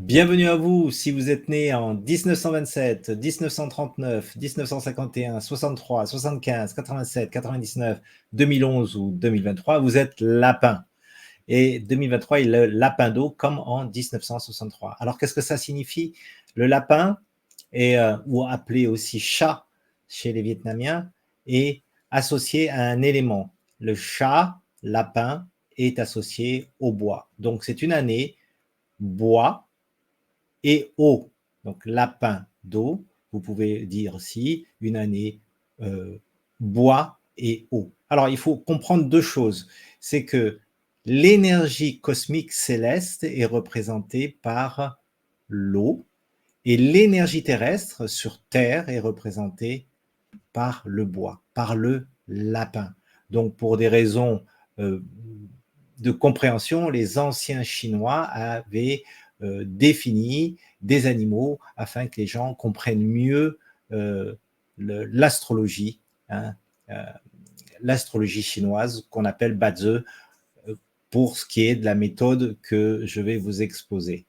Bienvenue à vous, si vous êtes né en 1927, 1939, 1951, 63, 75, 87, 99, 2011 ou 2023, vous êtes lapin. Et 2023 est le lapin d'eau comme en 1963. Alors qu'est-ce que ça signifie? Le lapin, est, ou appelé aussi chat chez les Vietnamiens, est associé à un élément. Le chat, lapin, est associé au bois. Donc c'est une année bois et eau. Donc lapin d'eau, vous pouvez dire aussi une année bois et eau. Alors il faut comprendre deux choses. C'est que l'énergie cosmique céleste est représentée par l'eau et l'énergie terrestre sur Terre est représentée par le bois, par le lapin. Donc pour des raisons de compréhension, les anciens Chinois avaient défini des animaux afin que les gens comprennent mieux l'astrologie, hein, l'astrologie chinoise qu'on appelle Bazi pour ce qui est de la méthode que je vais vous exposer.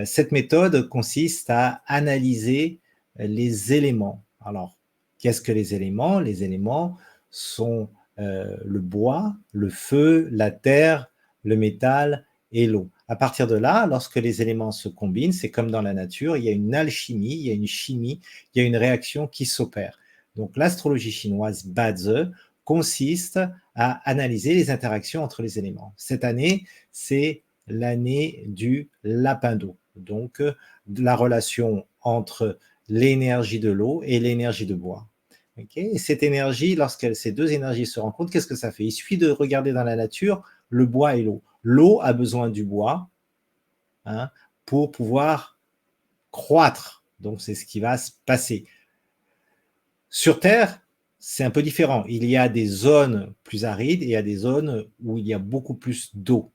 Cette méthode consiste à analyser les éléments. Alors, qu'est-ce que les éléments? Les éléments sont le bois, le feu, la terre, le métal et l'eau. À partir de là, lorsque les éléments se combinent, c'est comme dans la nature, il y a une alchimie, il y a une chimie, il y a une réaction qui s'opère. Donc l'astrologie chinoise Bazi consiste à analyser les interactions entre les éléments. Cette année, c'est l'année du lapin d'eau. Donc, la relation entre l'énergie de l'eau et l'énergie de bois. Okay, et cette énergie, lorsque ces deux énergies se rencontrent, qu'est-ce que ça fait? Il suffit de regarder dans la nature le bois et l'eau. L'eau a besoin du bois pour pouvoir croître. Donc, c'est ce qui va se passer. Sur Terre, c'est un peu différent. Il y a des zones plus arides et il y a des zones où il y a beaucoup plus d'eau.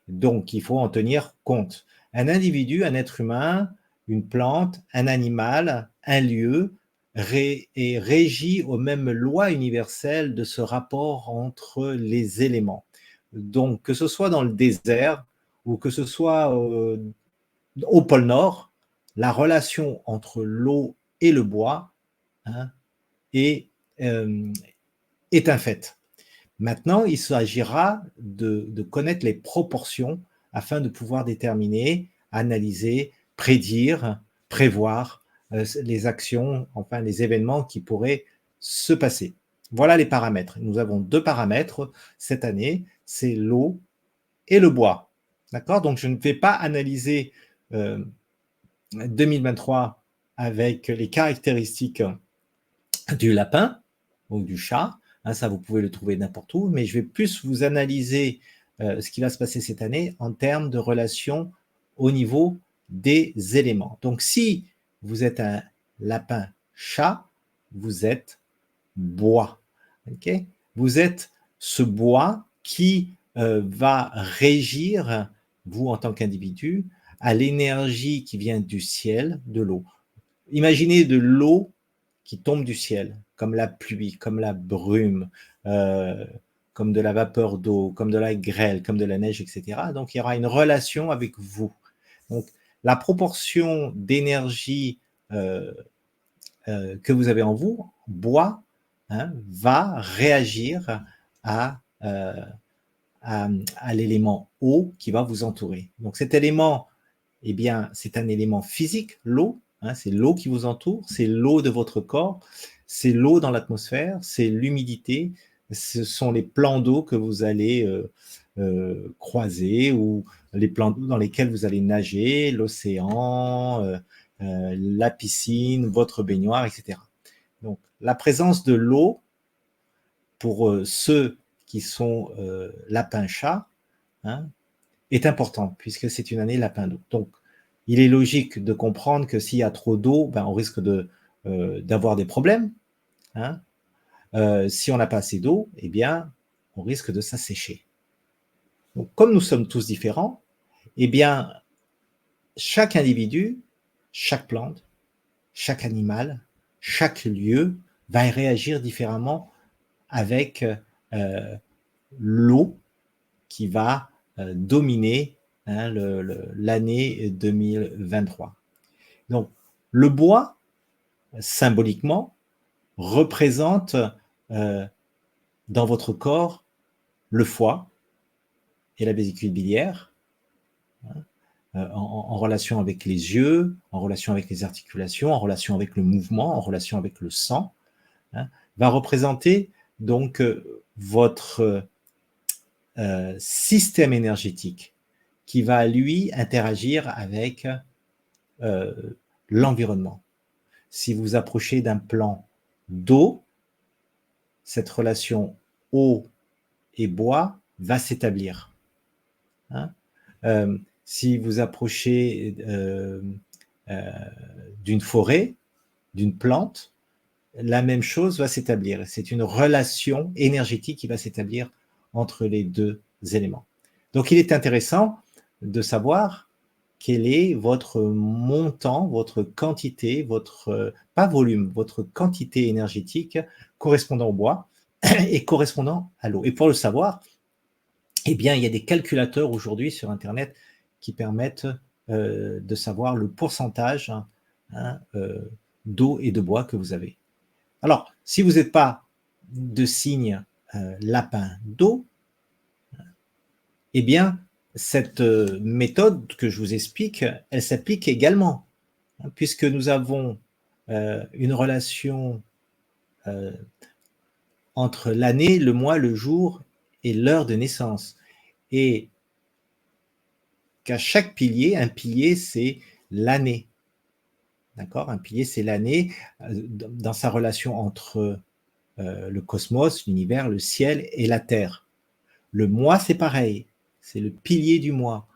Donc, il faut en tenir compte. Un individu, un être humain, une plante, un animal, un lieu est régi aux mêmes lois universelles de ce rapport entre les éléments. Donc, que ce soit dans le désert ou que ce soit au pôle Nord, la relation entre l'eau et le bois est un fait. Maintenant, il s'agira de connaître les proportions afin de pouvoir déterminer, analyser, prédire, prévoir les actions, enfin les événements qui pourraient se passer. Voilà les paramètres. Nous avons deux paramètres cette année, c'est l'eau et le bois. D'accord? Donc, je ne vais pas analyser 2023 avec les caractéristiques du lapin ou du chat, ça vous pouvez le trouver n'importe où, mais je vais plus vous analyser ce qui va se passer cette année en termes de relations au niveau des éléments. Donc si vous êtes un lapin-chat, vous êtes bois. Okay, vous êtes ce bois qui va régir, vous en tant qu'individu, à l'énergie qui vient du ciel, de l'eau. Imaginez de l'eau qui tombe du ciel, comme la pluie, comme la brume, comme de la vapeur d'eau, comme de la grêle, comme de la neige, etc. Donc, il y aura une relation avec vous. Donc, la proportion d'énergie que vous avez en vous, bois, va réagir à l'élément eau qui va vous entourer. Donc, cet élément, eh bien, c'est un élément physique, l'eau, c'est l'eau qui vous entoure, c'est l'eau de votre corps, c'est l'eau dans l'atmosphère, c'est l'humidité, ce sont les plans d'eau que vous allez croiser ou les plans d'eau dans lesquels vous allez nager, l'océan, la piscine, votre baignoire, etc. Donc, la présence de l'eau pour ceux qui sont lapins-chats est importante puisque c'est une année lapin d'eau. Donc, il est logique de comprendre que s'il y a trop d'eau, on risque d'avoir des problèmes. Si on n'a pas assez d'eau, eh bien, on risque de s'assécher. Donc, comme nous sommes tous différents, eh bien, chaque individu, chaque plante, chaque animal, chaque lieu va réagir différemment avec l'eau qui va dominer hein, l'année 2023. Donc, le bois, symboliquement, représente dans votre corps le foie et la vésicule biliaire, hein, en relation avec les yeux, en relation avec les articulations, en relation avec le mouvement, en relation avec le sang, hein, va représenter donc votre système énergétique qui va, lui, interagir avec l'environnement. Si vous approchez d'un plan d'eau, cette relation eau et bois va s'établir. Hein, si vous approchez d'une forêt, d'une plante, la même chose va s'établir. C'est une relation énergétique qui va s'établir entre les deux éléments. Donc, il est intéressant de savoir quel est votre montant, votre quantité, votre, pas volume, votre quantité énergétique correspondant au bois et correspondant à l'eau. Et pour le savoir, eh bien, il y a des calculateurs aujourd'hui sur Internet qui permettent de savoir le pourcentage d'eau et de bois que vous avez. Alors, si vous n'êtes pas de signe lapin d'eau, eh bien, cette méthode que je vous explique, elle s'applique également, hein, puisque nous avons une relation entre l'année, le mois, le jour et l'heure de naissance. Et qu'à chaque pilier, un pilier, c'est l'année. D'accord? Un pilier, c'est l'année dans sa relation entre le cosmos, l'univers, le ciel et la terre. Le mois, c'est pareil. C'est le pilier du mois,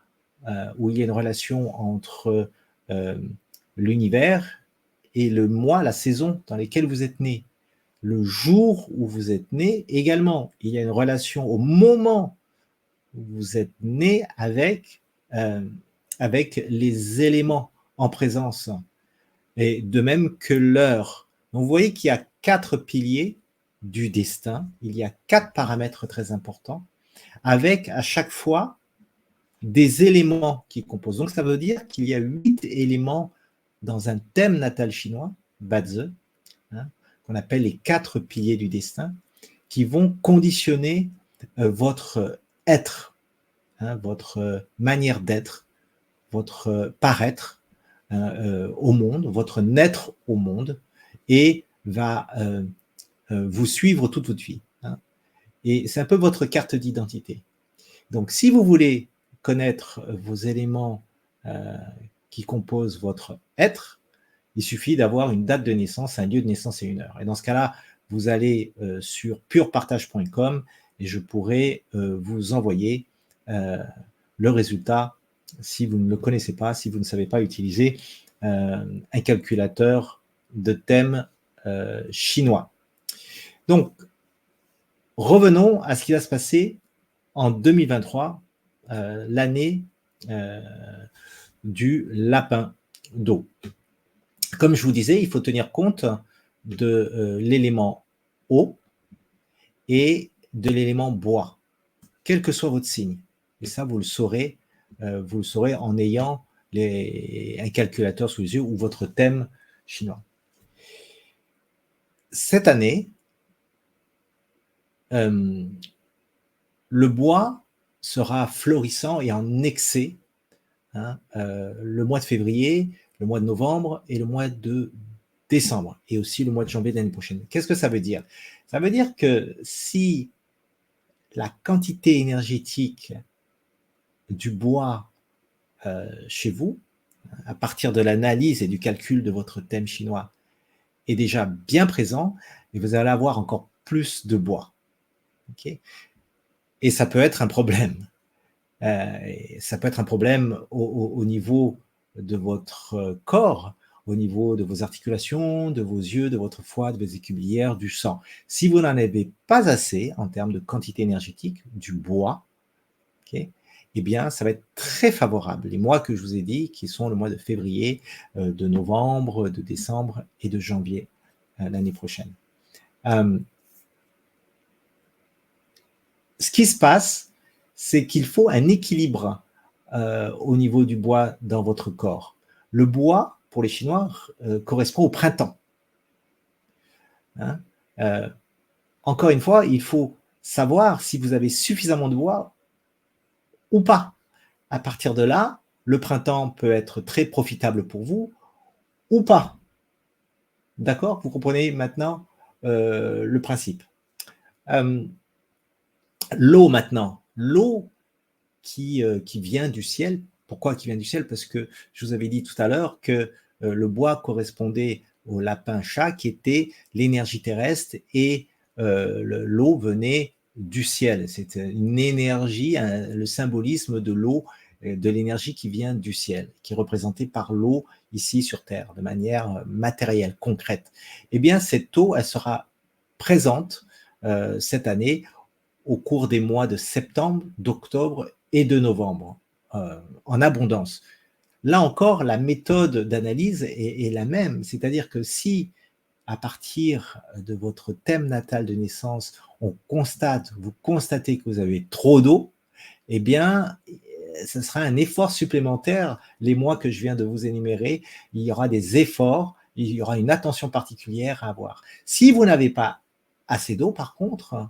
où il y a une relation entre l'univers et le mois, la saison dans laquelle vous êtes né. Le jour où vous êtes né, également, il y a une relation au moment où vous êtes né avec les éléments en présence. Et de même que l'heure. Donc, vous voyez qu'il y a 4 piliers du destin. Il y a 4 paramètres très importants, avec à chaque fois des éléments qui composent. Donc, ça veut dire qu'il y a 8 éléments dans un thème natal chinois, Bazi, hein, qu'on appelle les 4 piliers du destin, qui vont conditionner votre être, hein, votre manière d'être, votre paraître au monde, votre naître au monde, et va vous suivre toute votre vie. Hein. Et c'est un peu votre carte d'identité. Donc, si vous voulez connaître vos éléments qui composent votre être, il suffit d'avoir une date de naissance, un lieu de naissance et une heure. Et dans ce cas-là, vous allez sur purepartage.com et je pourrai vous envoyer le résultat si vous ne le connaissez pas, si vous ne savez pas utiliser un calculateur de thème chinois. Donc, revenons à ce qui va se passer en 2023, l'année du lapin d'eau. Comme je vous disais, il faut tenir compte de l'élément eau et de l'élément bois, quel que soit votre signe. Et ça, vous le saurez en ayant un calculateur sous les yeux ou votre thème chinois. Cette année, le bois sera florissant et en excès, hein, le mois de février, le mois de novembre et le mois de décembre, et aussi le mois de janvier de l'année prochaine. Qu'est-ce que ça veut dire? Ça veut dire que si la quantité énergétique du bois chez vous, à partir de l'analyse et du calcul de votre thème chinois, est déjà bien présent, et vous allez avoir encore plus de bois. Okay, et ça peut être un problème. Ça peut être un problème au niveau de votre corps, au niveau de vos articulations, de vos yeux, de votre foie, de vos vésicule biliaire, du sang. Si vous n'en avez pas assez en termes de quantité énergétique, du bois, okay, eh bien, ça va être très favorable. Les mois que je vous ai dit, qui sont le mois de février, de novembre, de décembre et de janvier l'année prochaine. Ce qui se passe, c'est qu'il faut un équilibre au niveau du bois dans votre corps. Le bois, pour les Chinois, correspond au printemps. Hein. Encore une fois, il faut savoir si vous avez suffisamment de bois ou pas. À partir de là, le printemps peut être très profitable pour vous ou pas. D'accord? Vous comprenez maintenant le principe. L'eau maintenant. L'eau qui vient du ciel. Pourquoi qui vient du ciel? Parce que je vous avais dit tout à l'heure que le bois correspondait au lapin-chat qui était l'énergie terrestre et l'eau venait du ciel. C'est une énergie, le symbolisme de l'eau, de l'énergie qui vient du ciel, qui est représentée par l'eau ici sur Terre, de manière matérielle, concrète. Eh bien, cette eau, elle sera présente cette année au cours des mois de septembre, d'octobre et de novembre, en abondance. Là encore, la méthode d'analyse est la même, c'est-à-dire que si, à partir de votre thème natal de naissance, vous constatez que vous avez trop d'eau, eh bien, ce sera un effort supplémentaire. Les mois que je viens de vous énumérer, il y aura des efforts, il y aura une attention particulière à avoir. Si vous n'avez pas assez d'eau, par contre,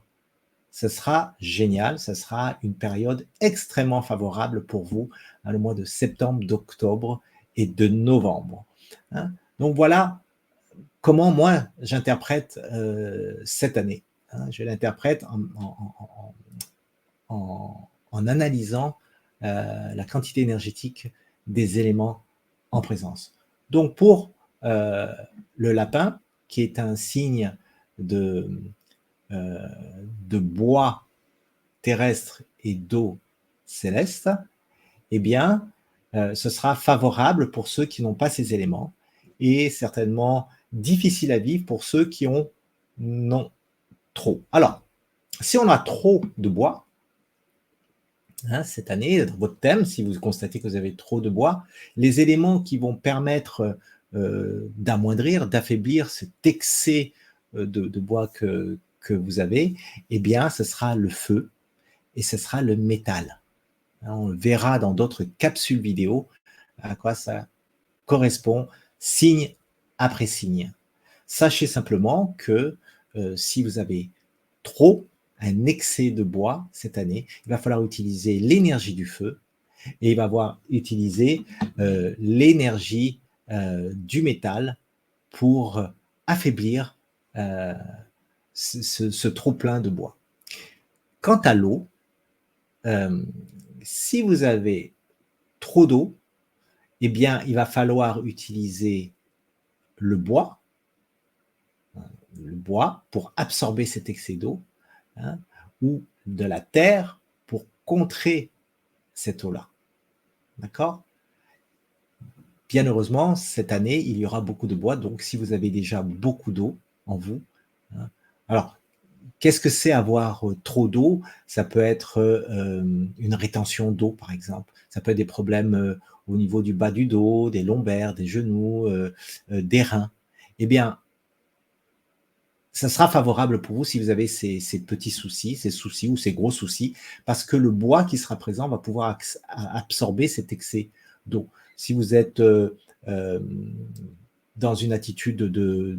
ce sera génial, ce sera une période extrêmement favorable pour vous, hein, le mois de septembre, d'octobre et de novembre. Hein. Donc voilà comment moi j'interprète cette année. Hein. Je l'interprète en analysant la quantité énergétique des éléments en présence. Donc pour le lapin, qui est un signe de, de bois terrestre et d'eau céleste, eh bien, ce sera favorable pour ceux qui n'ont pas ces éléments et certainement difficile à vivre pour ceux qui en ont trop. Alors, si on a trop de bois, hein, cette année, dans votre thème, si vous constatez que vous avez trop de bois, les éléments qui vont permettre d'amoindrir, d'affaiblir cet excès de bois que vous avez, eh bien, ce sera le feu et ce sera le métal. On le verra dans d'autres capsules vidéo à quoi ça correspond, signe après signe. Sachez simplement que si vous avez trop, un excès de bois cette année, il va falloir utiliser l'énergie du feu et il va falloir utiliser l'énergie du métal pour affaiblir ce trop-plein de bois. Quant à l'eau, si vous avez trop d'eau, eh bien, il va falloir utiliser le bois pour absorber cet excès d'eau, hein, ou de la terre pour contrer cette eau-là. D'accord? Bien heureusement, cette année, il y aura beaucoup de bois, donc si vous avez déjà beaucoup d'eau en vous, hein, alors, qu'est-ce que c'est avoir trop d'eau? Ça peut être une rétention d'eau, par exemple. Ça peut être des problèmes au niveau du bas du dos, des lombaires, des genoux, des reins. Eh bien, ça sera favorable pour vous si vous avez ces petits soucis, ces soucis ou ces gros soucis, parce que le bois qui sera présent va pouvoir absorber cet excès d'eau. Si vous êtes dans une attitude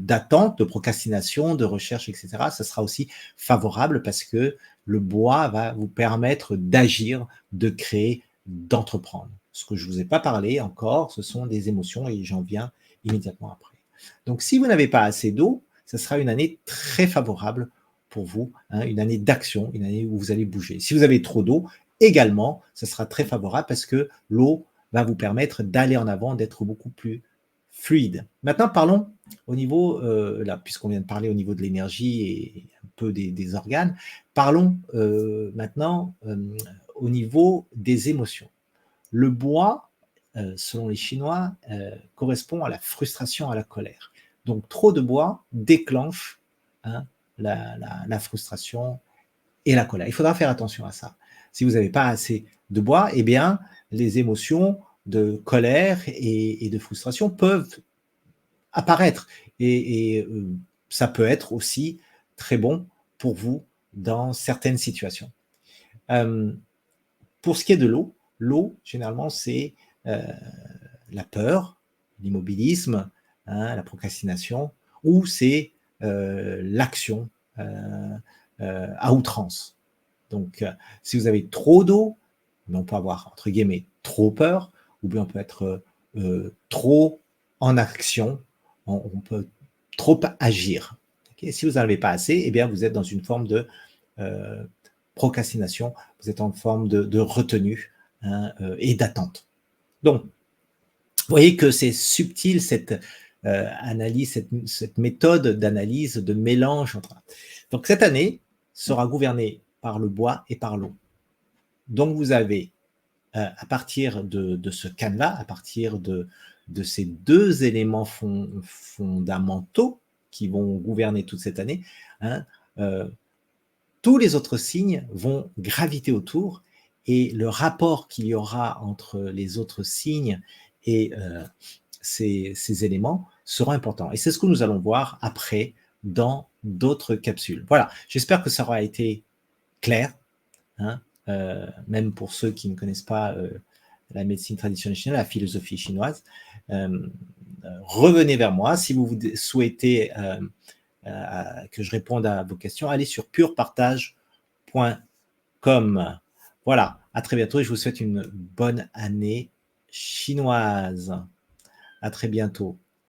d'attente, de procrastination, de recherche, etc., ça sera aussi favorable parce que le bois va vous permettre d'agir, de créer, d'entreprendre. Ce que je ne vous ai pas parlé encore, ce sont des émotions et j'en viens immédiatement après. Donc, si vous n'avez pas assez d'eau, ce sera une année très favorable pour vous, hein, une année d'action, une année où vous allez bouger. Si vous avez trop d'eau, également, ce sera très favorable parce que l'eau va vous permettre d'aller en avant, d'être beaucoup plus fluide. Maintenant, parlons au niveau, là, puisqu'on vient de parler au niveau de l'énergie et un peu des organes, parlons maintenant au niveau des émotions. Le bois, selon les Chinois, correspond à la frustration, à la colère. Donc, trop de bois déclenche hein, la frustration et la colère. Il faudra faire attention à ça. Si vous n'avez pas assez de bois, eh bien, les émotions de colère et de frustration peuvent apparaître. Et ça peut être aussi très bon pour vous dans certaines situations. Pour ce qui est de l'eau l'eau, généralement, c'est la peur, l'immobilisme, hein, la procrastination, ou c'est l'action à outrance. Donc, si vous avez trop d'eau, on peut avoir, entre guillemets, trop peur, ou bien on peut être trop en action, on peut trop agir. Okay, si vous n'en avez pas assez, eh bien, vous êtes dans une forme de procrastination, vous êtes en forme de retenue, hein, et d'attente. Donc, vous voyez que c'est subtil cette analyse, cette méthode d'analyse, de mélange. Donc, cette année sera gouvernée par le bois et par l'eau. Donc, vous avez, à partir de ce canevas, à partir de ces deux éléments fondamentaux qui vont gouverner toute cette année, hein, tous les autres signes vont graviter autour, et le rapport qu'il y aura entre les autres signes et ces éléments sera important. Et c'est ce que nous allons voir après dans d'autres capsules. Voilà, j'espère que ça aura été clair, hein, même pour ceux qui ne connaissent pas la médecine traditionnelle chinoise, la philosophie chinoise. Revenez vers moi si vous souhaitez que je réponde à vos questions. Allez sur purepartage.com. Voilà, à très bientôt et je vous souhaite une bonne année chinoise. À très bientôt.